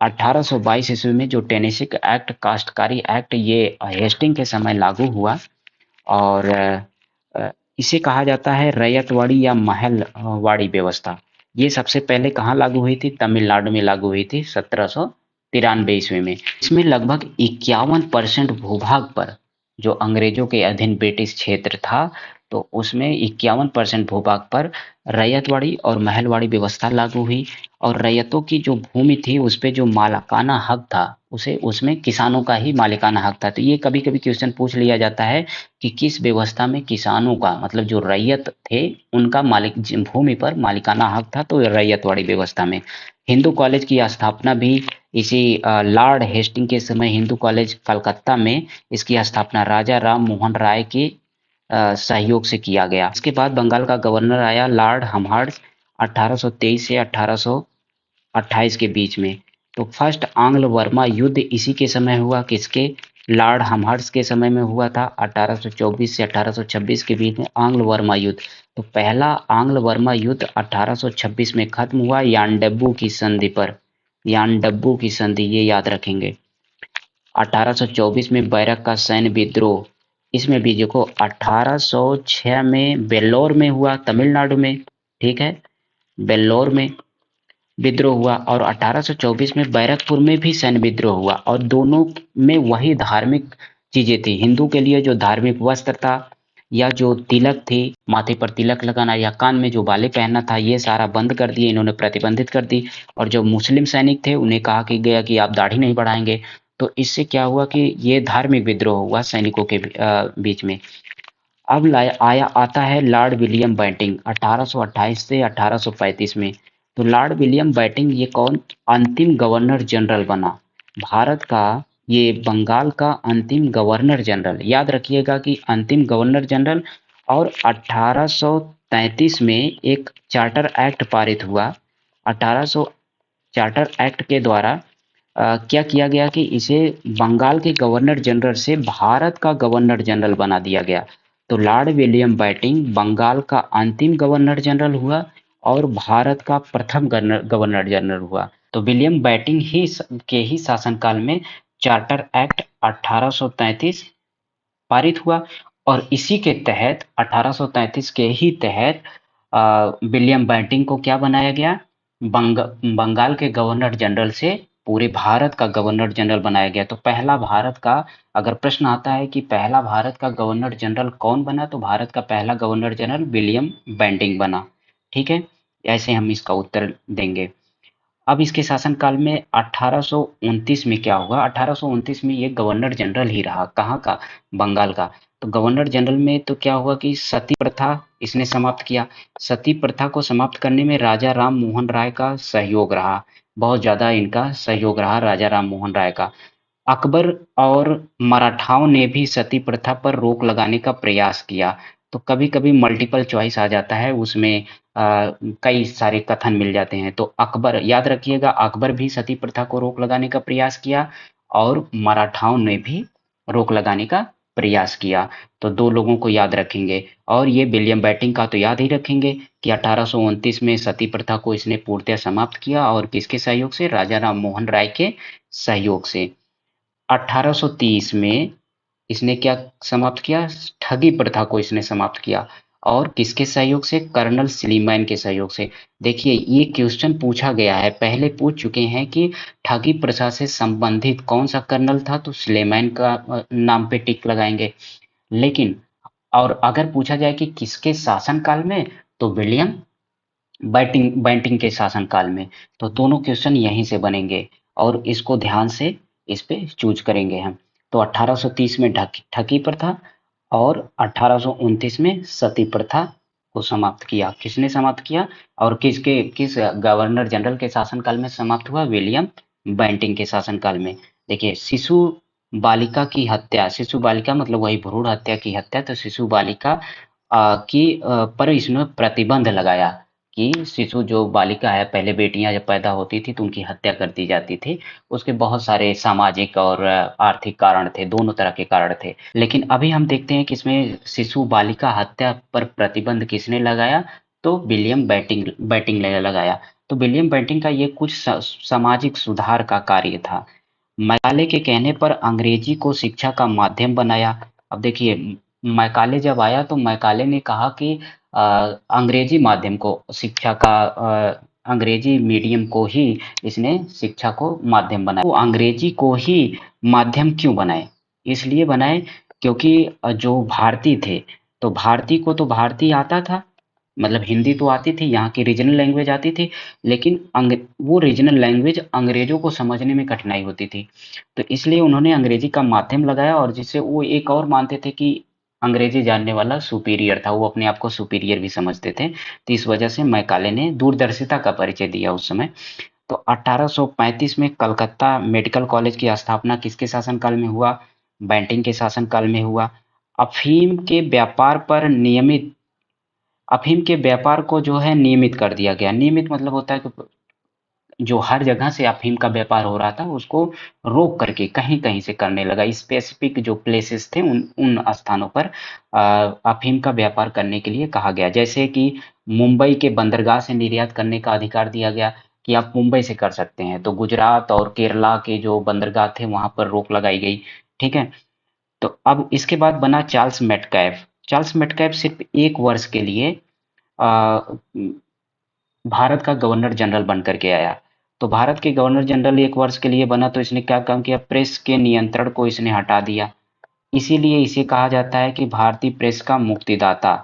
1822 ईस्वी में जो टेनेसी एक्ट, काश्तकारी एक्ट, ये हेस्टिंग के समय लागू हुआ, और इसे कहा जाता है रैयतवाड़ी या महलवाड़ी व्यवस्था। ये सबसे पहले कहाँ लागू हुई थी? तमिलनाडु में लागू हुई थी 1793 ईस्वी में। इसमें लगभग 51% भूभाग पर जो अंग्रेजों के अधीन ब्रिटिश क्षेत्र था, तो उसमें 51% भूभाग पर रैयतवाड़ी और महलवाड़ी व्यवस्था लागू हुई। और रैयतों की जो भूमि थी उस पे जो मालिकाना हक था उसे उसमें किसानों का ही मालिकाना हक था। तो ये कभी कभी क्वेश्चन पूछ लिया जाता है कि किस व्यवस्था में किसानों का, मतलब जो रैयत थे उनका मालिक भूमि पर मालिकाना हक था, तो रैयतवाड़ी व्यवस्था में। हिंदू कॉलेज की स्थापना भी इसी लॉर्ड हेस्टिंग के समय, हिंदू कॉलेज कलकत्ता में इसकी स्थापना राजा राम मोहन राय के सहयोग से किया गया। इसके बाद बंगाल का गवर्नर आया लॉर्ड हम्बार्ड 1823 से 1828 के बीच में। तो फर्स्ट आंग्ल वर्मा युद्ध इसी के समय हुआ, किसके? लॉर्ड हम्बार्ड के समय में हुआ था 1824 से 1826 के बीच में आंग्ल वर्मा युद्ध। तो पहला आंग्ल वर्मा युद्ध 1826 में खत्म हुआ यानडब्बू की संधि पर। यानडब्बू की संधि ये याद रखेंगे। 1824 में बैरक का सैन्य विद्रोह, इसमें भी देखो 1806 में वेल्लोर में हुआ, तमिलनाडु में, ठीक है, वेल्लोर में विद्रोह हुआ, और 1824 में बैरकपुर में भी सैन्य विद्रोह हुआ, और दोनों में वही धार्मिक चीजें थी। हिंदू के लिए जो धार्मिक वस्त्र था या जो तिलक थी, माथे पर तिलक लगाना या कान में जो बाले पहनना था, ये सारा बंद कर दिए, इन्होंने प्रतिबंधित कर दी। और जो मुस्लिम सैनिक थे उन्हें कहा कि गया कि आप दाढ़ी नहीं बढ़ाएंगे। तो इससे क्या हुआ कि ये धार्मिक विद्रोह हुआ सैनिकों के बीच में। अब आया आता है लॉर्ड विलियम बेंटिंक 1828 से 1835 में। तो लॉर्ड विलियम बेंटिंक ये कौन? अंतिम गवर्नर जनरल बना भारत का, ये बंगाल का अंतिम गवर्नर जनरल। याद रखिएगा कि अंतिम गवर्नर जनरल। और 1833 में एक चार्टर एक्ट पारित हुआ। 1800 चार्टर एक्ट के द्वारा क्या किया गया कि इसे बंगाल के गवर्नर जनरल से भारत का गवर्नर जनरल बना दिया गया। तो लॉर्ड विलियम बेंटिंक बंगाल का अंतिम गवर्नर जनरल हुआ और भारत का प्रथम गवर्नर जनरल हुआ। तो विलियम बेंटिंक के ही शासनकाल में चार्टर एक्ट 1833 पारित हुआ, और इसी के तहत 1833 के ही तहत विलियम बेंटिंक को क्या बनाया गया? बंगाल के गवर्नर जनरल से पूरे भारत का गवर्नर जनरल बनाया गया। तो पहला भारत का, अगर प्रश्न आता है कि पहला भारत का गवर्नर जनरल कौन बना, तो भारत का पहला गवर्नर जनरल विलियम बेंटिंक बना। ठीक है, ऐसे हम इसका उत्तर देंगे। अब इसके शासनकाल में 1829 में क्या हुआ? 1829 में ये गवर्नर जनरल ही रहा। कहाँ का? बंगाल का। तो गवर्नर जनरल में तो क्या हुआ कि सती प्रथा इसने समाप्त किया। सती प्रथा को समाप्त करने में राजा राम मोहन राय का सहयोग रहा, बहुत ज़्यादा इनका सहयोग रहा राजा राम मोहन राय का। अकबर और मराठाओं ने भी सती प्रथा पर रोक लगाने का प्रयास किया। तो कभी-कभी मल्टीपल चॉइस आ जाता है, उसमें कई सारे कथन मिल जाते हैं। तो अकबर, याद रखिएगा, अकबर भी सती प्रथा को रोक लगाने का प्रयास किया और मराठाओं ने भी रोक लगाने का प्रयास किया। तो दो लोगों को याद रखेंगे। और ये विलियम बेंटिंक का तो याद ही रखेंगे कि 1829 में सती प्रथा को इसने पूर्णतः समाप्त किया, और किसके सहयोग से? राजा राम मोहन राय के सहयोग से। 1830 में इसने क्या समाप्त किया? ठगी प्रथा को इसने समाप्त किया, और किसके सहयोग से? कर्नल स्लीमैन के सहयोग से। देखिए, ये क्वेश्चन पूछा गया है, पहले पूछ चुके हैं कि ठगी प्रथा से संबंधित कौन सा कर्नल था, तो स्लीमैन का नाम पे टिक लगाएंगे। लेकिन और अगर पूछा जाए कि किसके शासनकाल में, तो विलियम बेंटिंक के शासनकाल में। तो दोनों क्वेश्चन यहीं से बनेंगे, और इसको ध्यान से इस पे चूज करेंगे हम। तो 1830 में ठगी प्रथा और 1829 में सती प्रथा को समाप्त किया। किसने समाप्त किया? और किस गवर्नर जनरल के शासनकाल में समाप्त हुआ? विलियम बेंटिंक के शासनकाल में। देखिए, शिशु बालिका की हत्या, शिशु बालिका मतलब वही भ्रूण हत्या की हत्या, तो शिशु बालिका पर इसने प्रतिबंध लगाया कि शिशु जो बालिका है, पहले बेटियां जब पैदा होती थी तो उनकी हत्या कर दी जाती थी। उसके बहुत सारे सामाजिक और आर्थिक कारण थे, दोनों तरह के कारण थे। लेकिन अभी हम देखते हैं कि इसमें शिशु बालिका हत्या पर प्रतिबंध किसने लगाया? तो विलियम बेंटिंक ने लगाया। तो विलियम बेंटिंक का ये कुछ सामाजिक सुधार का कार्य था। मैकाले के कहने पर अंग्रेजी को शिक्षा का माध्यम बनाया। अब देखिए, मैकाले जब आया तो मैकाले ने कहा कि अंग्रेजी माध्यम को शिक्षा का, अंग्रेजी मीडियम को ही इसने शिक्षा को माध्यम बनाया। वो अंग्रेजी को ही माध्यम क्यों बनाए? इसलिए बनाए क्योंकि जो भारतीय थे, तो भारतीय को तो भारतीय आता था, मतलब हिंदी तो आती थी, यहाँ की रीजनल लैंग्वेज आती थी, लेकिन वो रीजनल लैंग्वेज अंग्रेजों को समझने में कठिनाई होती थी। तो इसलिए उन्होंने अंग्रेजी का माध्यम लगाया, और जिससे वो एक और मानते थे कि अंग्रेजी जानने वाला सुपीरियर था, वो अपने आप को सुपीरियर भी समझते थे। तो इस वजह से मैकाले ने दूरदर्शिता का परिचय दिया उस समय। तो 1835 में कलकत्ता मेडिकल कॉलेज की स्थापना किसके शासनकाल में हुआ? बेंटिंक के शासनकाल में हुआ। अफीम के व्यापार पर नियमित अफीम के व्यापार को जो है नियमित कर दिया गया। नियमित मतलब होता है कि जो हर जगह से अफीम का व्यापार हो रहा था, उसको रोक करके कहीं-कहीं से करने लगा। स्पेसिफिक जो प्लेसेस थे, उन उन स्थानों पर अफीम का व्यापार करने के लिए कहा गया। जैसे कि मुंबई के बंदरगाह से निर्यात करने का अधिकार दिया गया कि आप मुंबई से कर सकते हैं। तो गुजरात और केरला के जो बंदरगाह थे, वहाँ पर रोक लगाई गई। ठीक है? तो अब इसके बाद बना चार्ल्स मेटकाइफ। चार्ल्स मेटकाइफ सिर्फ 1 वर्ष के लिए अ, भारत का गवर्नर जनरल बन करके आया। तो भारत के गवर्नर जनरल 1 वर्ष के लिए बना, तो इसने क्या काम किया? प्रेस के नियंत्रण को इसने हटा दिया। इसीलिए इसे कहा जाता है कि भारतीय प्रेस का मुक्तिदाता।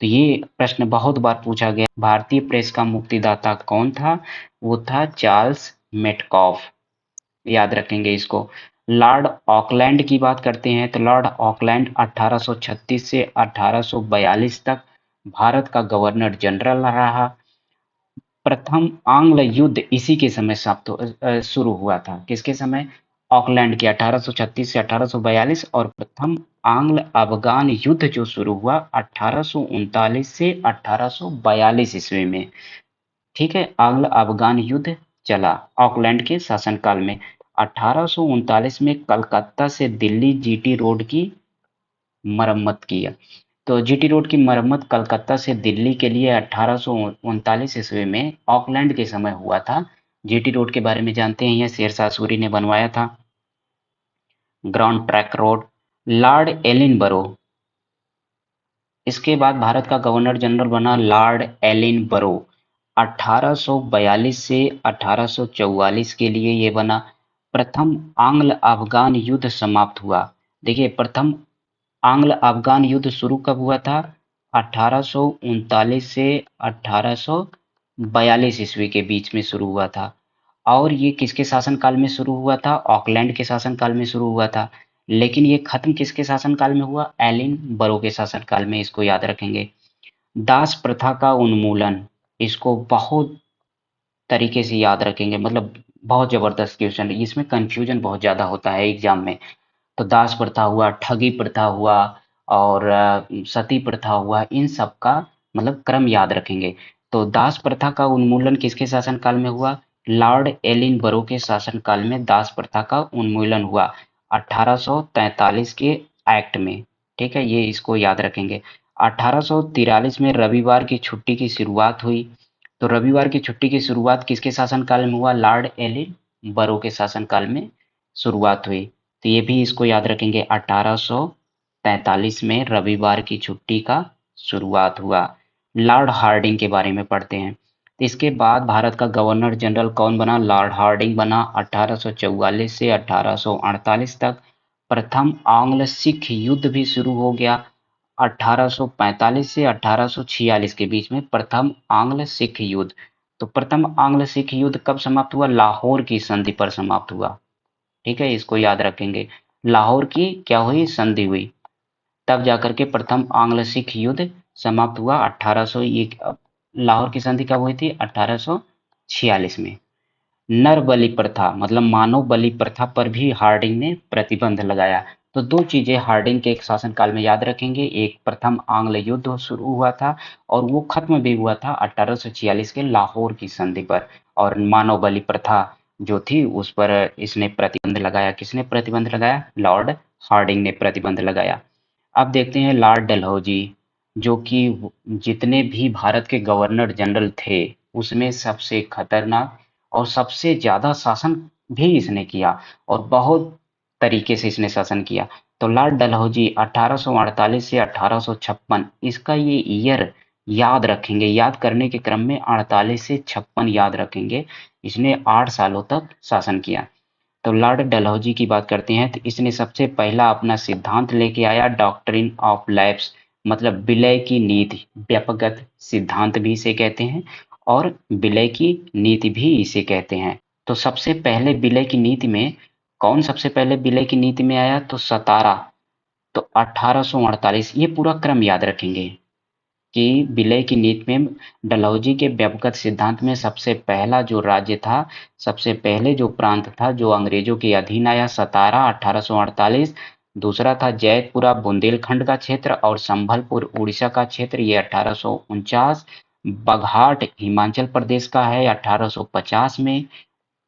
तो ये प्रश्न बहुत बार पूछा गया, भारतीय प्रेस का मुक्तिदाता कौन था? वो था चार्ल्स मेटकॉफ। याद रखेंगे इसको। लॉर्ड ऑकलैंड की बात करते हैं, तो लॉर्ड ऑकलैंड 1836 से 1842 तक भारत का गवर्नर जनरल रहा। प्रथम आंग्ल युद्ध इसी के समय शुरू हुआ था। किसके समय? ऑकलैंड के 1836 से 1842। और प्रथम आंग्ल अफगान युद्ध जो शुरू हुआ 1839 से 1842 ईस्वी में। ठीक है, आंग्ल अफगान युद्ध चला ऑकलैंड के शासनकाल में। 1839 में कलकत्ता से दिल्ली जीटी रोड की मरम्मत किया। तो जीटी रोड की मरम्मत कलकत्ता से दिल्ली के लिए 1839 ईस्वी में ऑकलैंड के समय हुआ था। जीटी रोड के बारे में जानते हैं, यह शेरशाह सूरी ने बनवाया था। Ground track road. लॉर्ड एलिनबरो, इसके बाद भारत का गवर्नर जनरल बना लॉर्ड एलिनबरो। 1842 से 1844 के लिए ये बना। प्रथम आंग्ल अफगान युद्ध समाप्त हुआ। देखिए, प्रथम आंग्ल अफगान युद्ध शुरू कब हुआ था? 1839 से 1842 ईस्वी के बीच में शुरू हुआ था। और ये किसके शासनकाल में शुरू हुआ था? ऑकलैंड के शासनकाल में शुरू हुआ था। लेकिन ये खत्म किसके शासनकाल में हुआ? एलिन बरो के शासनकाल में, इसको याद रखेंगे। दास प्रथा का उन्मूलन, इसको बहुत तरीके से याद रखेंगे, मतलब बहुत जबरदस्त क्वेश्चन है, इसमें कंफ्यूजन बहुत ज्यादा होता है एग्जाम में। तो दास प्रथा हुआ, ठगी प्रथा हुआ, और सती प्रथा हुआ, इन सब का मतलब क्रम याद रखेंगे। तो दास प्रथा का उन्मूलन किसके शासनकाल में हुआ? लॉर्ड एलिन बरो के शासनकाल में दास प्रथा का उन्मूलन हुआ, 1843 के एक्ट में। ठीक है, ये इसको याद रखेंगे। 1843 में रविवार की छुट्टी की शुरुआत हुई। तो रविवार की छुट्टी की शुरुआत किसके शासनकाल में हुआ? लॉर्ड एलिन बरो के शासनकाल में शुरुआत हुई। तो ये भी इसको याद रखेंगे, 1843 में रविवार की छुट्टी का शुरुआत हुआ। लॉर्ड हार्डिंग के बारे में पढ़ते हैं। तो इसके बाद भारत का गवर्नर जनरल कौन बना? लॉर्ड हार्डिंग बना। 1844 से 1848 तक प्रथम आंग्ल सिख युद्ध भी शुरू हो गया। 1845 से 1846 के बीच में प्रथम आंग्ल सिख युद्ध। तो प्रथम आंग्ल सिख युद्ध कब समाप्त हुआ? लाहौर की संधि पर समाप्त हुआ। ठीक है, इसको याद रखेंगे। लाहौर की क्या हुई? संधि हुई, तब जाकर के प्रथम आंग्ल सिख युद्ध समाप्त हुआ। 1801 लाहौर की संधि कब हुई थी? 1846 में। नर बलि प्रथा मतलब मानव बलि प्रथा पर भी हार्डिंग ने प्रतिबंध लगाया। तो दो चीजें हार्डिंग के एक शासनकाल में याद रखेंगे, एक प्रथम आंग्ल युद्ध शुरू हुआ था और वो खत्म भी हुआ था 1846 के लाहौर की संधि पर, और मानव बलि प्रथा जो थी उस पर इसने प्रतिबंध लगाया। किसने प्रतिबंध लगाया? लॉर्ड हार्डिंग ने प्रतिबंध लगाया। अब देखते हैं लॉर्ड डलहौजी, जो कि जितने भी भारत के गवर्नर जनरल थे उसमें सबसे खतरनाक और सबसे ज्यादा शासन भी इसने किया, और बहुत तरीके से इसने शासन किया। तो लॉर्ड डलहौजी 1848 से 1856, इसका ये ईयर याद रखेंगे, याद करने के क्रम में 48 से 56 याद रखेंगे। इसने 8 सालों तक शासन किया। तो लॉर्ड डलहौजी की बात करते हैं, तो इसने सबसे पहला अपना सिद्धांत लेके आया, डॉक्ट्रिन ऑफ लैप्स, मतलब विलय की नीति, व्यापकगत सिद्धांत भी इसे कहते हैं और विलय की नीति भी इसे कहते हैं। तो सबसे पहले विलय की नीति में कौन सबसे पहले विलय की नीति में आया? तो सतारा। तो 1848, ये पूरा क्रम याद रखेंगे कि विलय की नीति में डलहौजी के व्यापक सिद्धांत में सबसे पहला जो राज्य था, सबसे पहले जो प्रांत था जो अंग्रेजों के अधीन आया, सतारा 1848। दूसरा था जैतपुरा बुंदेलखंड का क्षेत्र और संभलपुर उड़ीसा का क्षेत्र, ये 1849। बघाट हिमाचल प्रदेश का है 1850 में।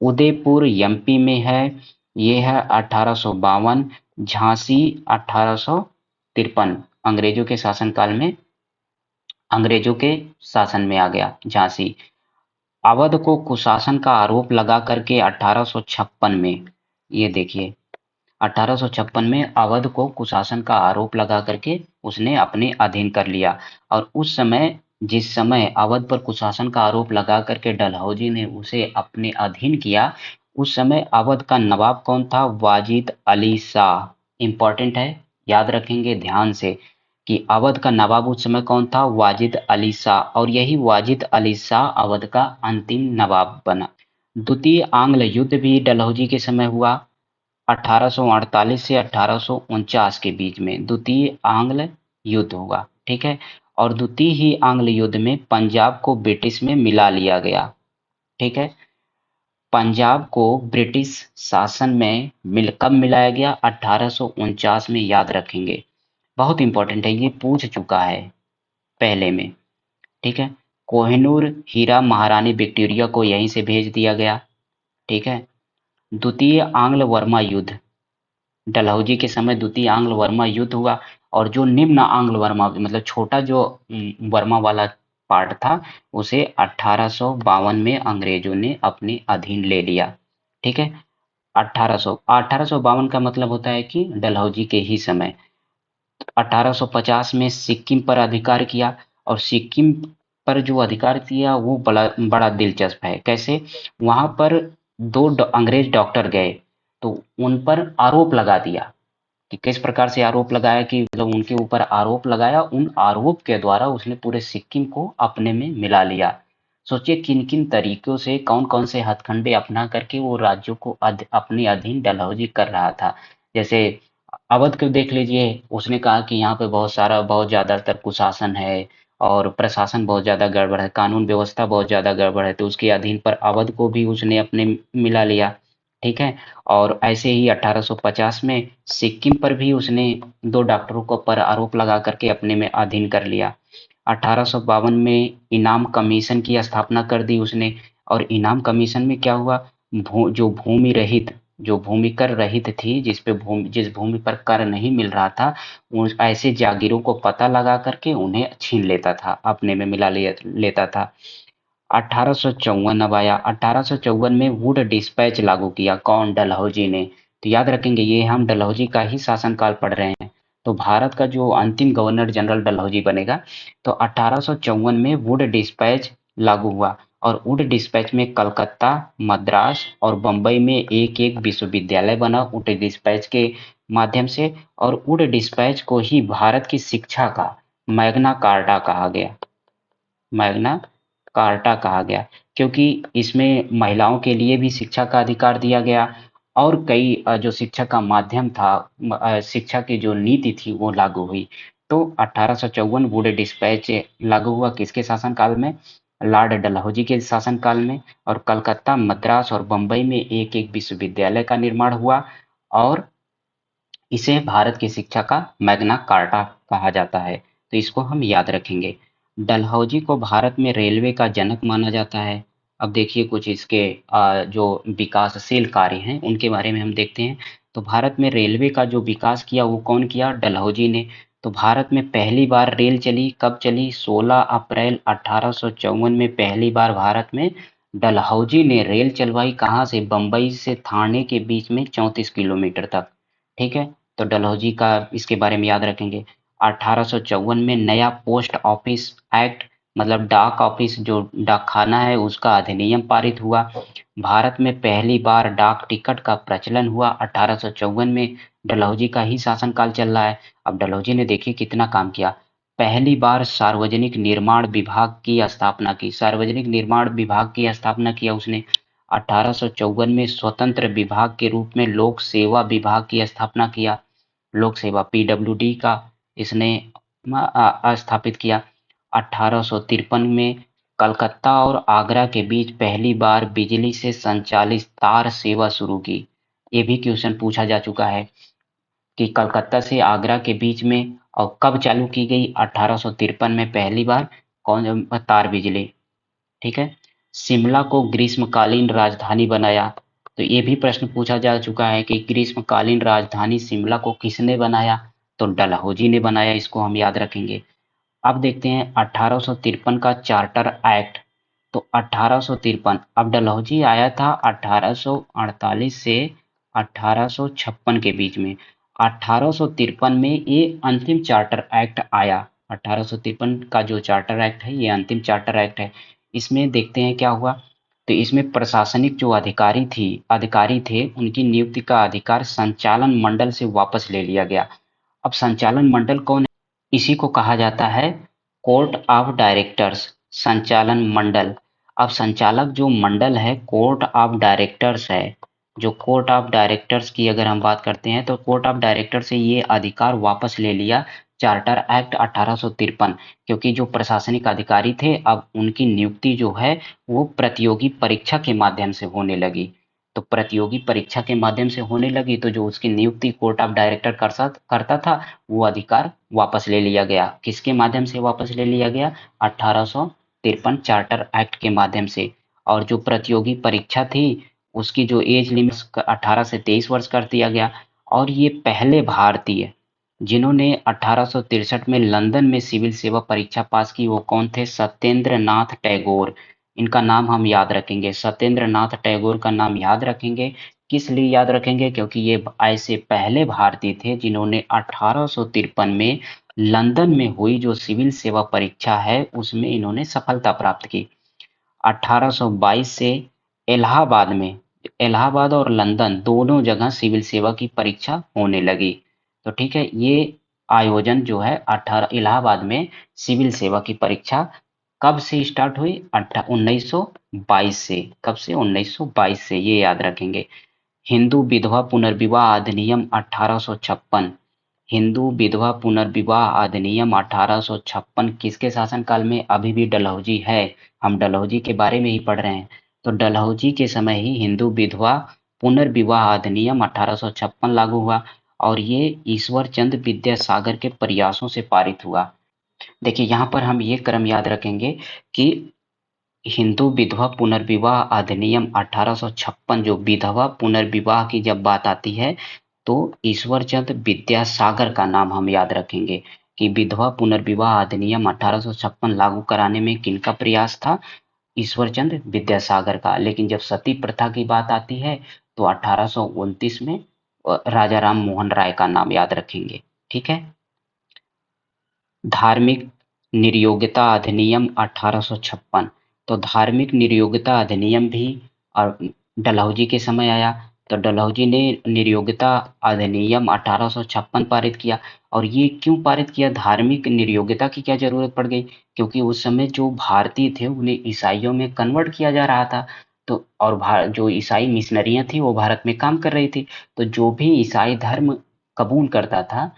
उदयपुर एमपी में है, ये है 1852। झांसी 1853, अंग्रेजों के शासनकाल में, अंग्रेजों के शासन में आ गया झांसी। अवध को कुशासन का आरोप लगा करके 1856 में, ये देखिए 1856 में अवध को कुशासन का आरोप लगा करके उसने अपने अधीन कर लिया। और उस समय, जिस समय अवध पर कुशासन का आरोप लगा करके डलहौजी ने उसे अपने अधीन किया, उस समय अवध का नवाब कौन था? वाजिद अली शाह। इंपॉर्टेंट है, याद रखेंगे ध्यान से कि अवध का नवाब उस समय कौन था? वाजिद अली शाह, और यही वाजिद अली शाह अवध का अंतिम नवाब बना। द्वितीय आंग्ल युद्ध भी डलहौजी के समय हुआ, 1848 से 1849 के बीच में द्वितीय आंग्ल युद्ध हुआ। ठीक है, और द्वितीय ही आंग्ल युद्ध में पंजाब को ब्रिटिश में मिला लिया गया। ठीक है, पंजाब को ब्रिटिश शासन में कब मिलाया गया? 1849 में, याद रखेंगे, बहुत इंपॉर्टेंट है, ये पूछ चुका है पहले में। ठीक है, कोहिनूर हीरा महारानी विक्टोरिया को यहीं से भेज दिया गया। ठीक है, द्वितीय आंग्ल वर्मा युद्ध, डलहौजी के समय द्वितीय आंग्ल वर्मा युद्ध हुआ, और जो निम्न आंग्ल वर्मा मतलब छोटा जो वर्मा वाला पार्ट था उसे 1852 में अंग्रेजों ने अपने अधीन ले लिया। ठीक है, 1852 का मतलब होता है कि डलहौजी के ही समय। 1850 में सिक्किम पर अधिकार किया, और सिक्किम पर जो अधिकार किया वो बड़ा बड़ा दिलचस्प है। कैसे? वहां पर अंग्रेज डॉक्टर गए तो उन पर आरोप लगा दिया, कि किस प्रकार से आरोप लगाया, कि मतलब उनके ऊपर आरोप लगाया, उन आरोप के द्वारा उसने पूरे सिक्किम को अपने में मिला लिया। सोचिए किन किन तरीकों से, कौन कौन से हथकंडे अपना करके वो राज्यों को अपने अधीन डलहौजी कर रहा था। जैसे अवध को देख लीजिए, उसने कहा कि यहाँ पे बहुत सारा बहुत ज्यादातर कुशासन है, और प्रशासन बहुत ज़्यादा गड़बड़ है, कानून व्यवस्था बहुत ज़्यादा गड़बड़ है, तो उसके अधीन पर अवध को भी उसने अपने मिला लिया। ठीक है। और ऐसे ही 1850 में सिक्किम पर भी उसने 2 डॉक्टरों को पर आरोप लगा करके अपने में अधीन कर लिया। 1852 में इनाम कमीशन की स्थापना कर दी उसने। और इनाम कमीशन में क्या हुआ, जो भूमि रहित, जो भूमि कर रहित थी, जिस भूमि पर कर नहीं मिल रहा था, उन ऐसे जागीरों को पता लगा करके उन्हें छीन लेता था, अपने में लेता था। 1854 अब आया। 1854 में वुड डिस्पैच लागू किया। कौन? डलहौजी ने। तो याद रखेंगे, ये हम डलहौजी का ही शासनकाल पढ़ रहे हैं। तो भारत का जो अंतिम गवर्नर जनरल डलहौजी बनेगा। तो 1854 में वुड डिस्पैच लागू हुआ। और वुड डिस्पैच में कलकत्ता, मद्रास और बम्बई में एक एक विश्वविद्यालय बना वुड डिस्पैच के माध्यम से। और वुड डिस्पैच को ही भारत की शिक्षा का मैग्ना कार्टा कहा गया। मैग्ना कार्टा कहा गया, क्योंकि इसमें महिलाओं के लिए भी शिक्षा का अधिकार दिया गया। और कई जो शिक्षा का माध्यम था, शिक्षा की जो नीति थी वो लागू हुई। तो 1854 वुड डिस्पैच लागू हुआ किसके शासनकाल में? लॉर्ड डलहौजी के शासनकाल में। और कलकत्ता, मद्रास और बम्बई में एक एक विश्वविद्यालय का निर्माण हुआ। और इसे भारत की शिक्षा का मैग्ना कार्टा कहा जाता है। तो इसको हम याद रखेंगे। डलहौजी को भारत में रेलवे का जनक माना जाता है। अब देखिए कुछ इसके जो विकासशील कार्य हैं उनके बारे में हम देखते हैं। तो भारत में रेलवे का जो विकास किया वो कौन किया? डलहौजी ने। तो भारत में पहली बार रेल चली, कब चली? 16 अप्रैल 1854 में पहली बार भारत में डलहौजी ने रेल चलवाई। कहाँ से? बम्बई से थाने के बीच में 34 किलोमीटर तक। ठीक है। तो डलहौजी का इसके बारे में याद रखेंगे। 1854 में नया पोस्ट ऑफिस एक्ट, मतलब डाक ऑफिस जो डाकखाना है उसका अधिनियम पारित हुआ। भारत में पहली बार डाक टिकट का प्रचलन हुआ 1854 में। डलहौजी का ही शासनकाल चल रहा है। अब डलहौजी ने देखिए कितना काम किया। पहली बार सार्वजनिक निर्माण विभाग की स्थापना की। सार्वजनिक निर्माण विभाग की स्थापना किया उसने। 1854 में स्वतंत्र विभाग के रूप में लोक सेवा विभाग की स्थापना किया। लोक सेवा पीडब्ल्यूडी का इसने स्थापित किया। 1853 में कलकत्ता और आगरा के बीच पहली बार बिजली से संचालित तार सेवा शुरू की। ये भी क्वेश्चन पूछा जा चुका है कि कलकत्ता से आगरा के बीच में और कब चालू की गई? 1853 में पहली बार कौन तार बिजली। ठीक है। शिमला को ग्रीष्मकालीन राजधानी बनाया। तो ये भी प्रश्न पूछा जा चुका है कि ग्रीष्मकालीन राजधानी शिमला को किसने बनाया? तो डलहौजी ने बनाया। इसको हम याद रखेंगे। अब देखते हैं 1853 का चार्टर एक्ट। तो 1853, अब डलहौजी आया था 1848 से 1856 के बीच में। 1853 में ये अंतिम चार्टर एक्ट आया। 1853 का जो चार्टर एक्ट है ये अंतिम चार्टर एक्ट है। इसमें देखते हैं क्या हुआ। तो इसमें प्रशासनिक जो अधिकारी थे उनकी नियुक्ति का अधिकार संचालन मंडल से वापस ले लिया गया। अब संचालन मंडल कौन है? इसी को कहा जाता है कोर्ट ऑफ डायरेक्टर्स, संचालन मंडल। अब संचालक जो मंडल है कोर्ट ऑफ डायरेक्टर्स है। जो कोर्ट ऑफ डायरेक्टर्स की अगर हम बात करते हैं तो कोर्ट ऑफ डायरेक्टर से ये अधिकार वापस ले लिया चार्टर एक्ट 1853। क्योंकि जो प्रशासनिक अधिकारी थे अब उनकी नियुक्ति जो है वो प्रतियोगी परीक्षा के माध्यम से होने लगी। तो प्रतियोगी परीक्षा के माध्यम से होने लगी तो जो उसकी नियुक्ति कोर्ट ऑफ डायरेक्टर करता था वो अधिकार वापस ले लिया गया। किसके माध्यम से वापस ले लिया गया? 1853 चार्टर एक्ट के माध्यम से। और जो प्रतियोगी परीक्षा थी उसकी जो एज लिमिट 18 से 23 वर्ष कर दिया गया। और ये पहले भारतीय जिन्होंने 1863 में लंदन में सिविल सेवा परीक्षा पास की वो कौन थे? सत्येंद्र नाथ टैगोर। इनका नाम हम याद रखेंगे। सत्येंद्र नाथ टैगोर का नाम याद रखेंगे। किस लिए याद रखेंगे? क्योंकि ये ऐसे पहले भारतीय थे जिन्होंने 1853 में लंदन में हुई जो सिविल सेवा परीक्षा है उसमें इन्होंने सफलता प्राप्त की। 1822 से इलाहाबाद में, इलाहाबाद और लंदन दोनों जगह सिविल सेवा की परीक्षा होने लगी। तो ठीक है, ये आयोजन जो है 18 इलाहाबाद में सिविल सेवा की परीक्षा कब से स्टार्ट हुई? 1922 से। कब से? 1922 से, ये याद रखेंगे। हिंदू विधवा पुनर्विवाह अधिनियम 1856। हिंदू विधवा पुनर्विवाह अधिनियम 1856 किसके शासनकाल में? अभी भी डलहौजी है, हम डलहौजी के बारे में ही पढ़ रहे हैं। तो डलहौजी के समय ही हिंदू विधवा पुनर्विवाह अधिनियम 1856 लागू हुआ और ये ईश्वर चंद्र विद्यासागर के प्रयासों से पारित हुआ। देखिए यहाँ पर हम ये क्रम याद रखेंगे कि हिंदू विधवा पुनर्विवाह अधिनियम 1856, जो विधवा पुनर्विवाह की जब बात आती है तो ईश्वर चंद्र विद्यासागर का नाम हम याद रखेंगे कि विधवा पुनर्विवाह अधिनियम 1856 लागू कराने में किनका प्रयास था? ईश्वर चंद्र विद्यासागर का। लेकिन जब सती प्रथा की बात आती है तो 1829 में राजा राम मोहन राय का नाम याद रखेंगे। ठीक है। धार्मिक निर्योग्यता अधिनियम 1856, तो धार्मिक निर्योग्यता अधिनियम भी डलहौजी के समय आया। तो डलहौजी ने निर्योग्यता अधिनियम 1856 पारित किया। और ये क्यों पारित किया? धार्मिक निर्योग्यता की क्या जरूरत पड़ गई? क्योंकि उस समय जो भारतीय थे उन्हें ईसाइयों में कन्वर्ट किया जा रहा था। तो और जो ईसाई मिशनरियां थी वो भारत में काम कर रही थी। तो जो भी ईसाई धर्म कबूल करता था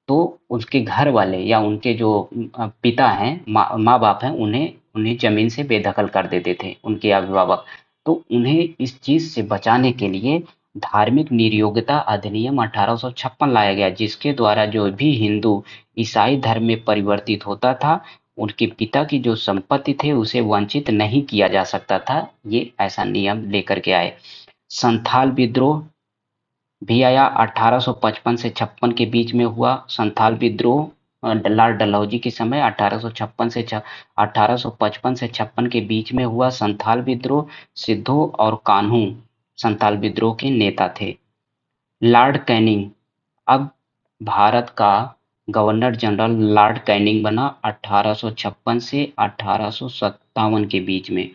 तो उसके घर वाले या उनके जो पिता हैं, माँ बाप हैं, उन्हें उन्हें जमीन से बेदखल कर देते थे उनके अभिभावक। तो उन्हें इस चीज से बचाने के लिए धार्मिक निर्योग्यता अधिनियम 1856 लाया गया, जिसके द्वारा जो भी हिंदू ईसाई धर्म में परिवर्तित होता था उनके पिता की जो संपत्ति थे उसे वंचित नहीं किया जा सकता था। ये ऐसा नियम लेकर के आए। संथाल विद्रोह भी आया 1855 से 56 के बीच में हुआ। संथाल विद्रोह लॉर्ड डलहौजी के समय 1855 से 56 के बीच में हुआ संथाल विद्रोह। सिद्धू और कान्हू संथाल विद्रोह के नेता थे। लॉर्ड कैनिंग, अब भारत का गवर्नर जनरल लॉर्ड कैनिंग बना 1856 से 1857 के बीच में।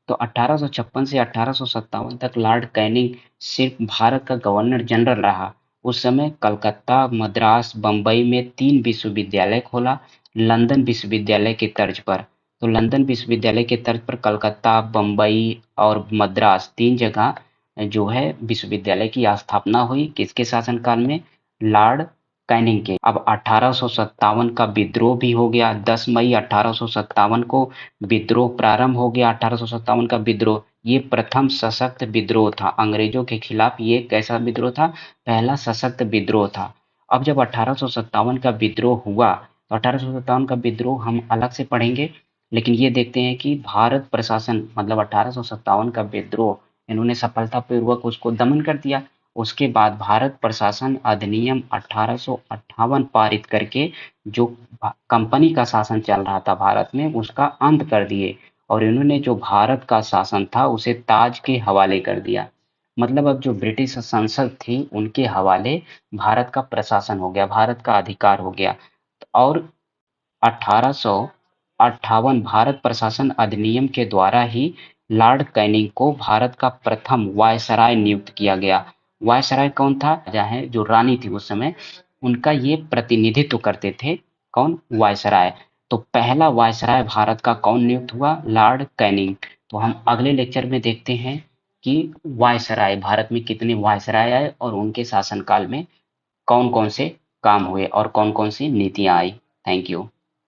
तो 1856 से 1857 तक लॉर्ड कैनिंग सिर्फ भारत का गवर्नर जनरल रहा। उस समय कलकत्ता, मद्रास, बम्बई में 3 विश्वविद्यालय खोला लंदन विश्वविद्यालय के तर्ज पर। तो लंदन विश्वविद्यालय के तर्ज पर कलकत्ता, बम्बई और मद्रास 3 जगह जो है विश्वविद्यालय की स्थापना हुई। किसके शासनकाल में? लॉर्ड कैनिंग के। अब 1857 का विद्रोह भी हो गया। 10 मई 1857 को विद्रोह प्रारंभ हो गया। 1857 का विद्रोह ये प्रथम सशक्त विद्रोह था अंग्रेजों के खिलाफ। ये कैसा विद्रोह था? पहला सशक्त विद्रोह था। अब जब 1857 का विद्रोह हुआ तो 1857 का विद्रोह हम अलग से पढ़ेंगे, लेकिन ये देखते हैं कि भारत प्रशासन मतलब 1857 का विद्रोह इन्होंने सफलतापूर्वक उसको दमन कर दिया। उसके बाद भारत प्रशासन अधिनियम 1858 पारित करके जो कंपनी का शासन चल रहा था भारत में उसका अंत कर दिए और इन्होंने जो भारत का शासन था उसे ताज के हवाले कर दिया। मतलब अब जो ब्रिटिश संसद थी उनके हवाले भारत का प्रशासन हो गया, भारत का अधिकार हो गया। और 1858 भारत प्रशासन अधिनियम के द्वारा ही लॉर्ड कैनिंग को भारत का प्रथम वायसराय नियुक्त किया गया। वायसराय कौन था? राजा है जो रानी थी उस समय, उनका ये प्रतिनिधित्व करते थे। कौन? वायसराय। तो पहला वायसराय भारत का कौन नियुक्त हुआ? Lord Canning. तो हम अगले लेक्चर में देखते हैं कि वायसराय भारत में कितने वायसराय आए और उनके शासनकाल में कौन कौन से काम हुए और कौन कौन सी नीतियां आई। Thank you.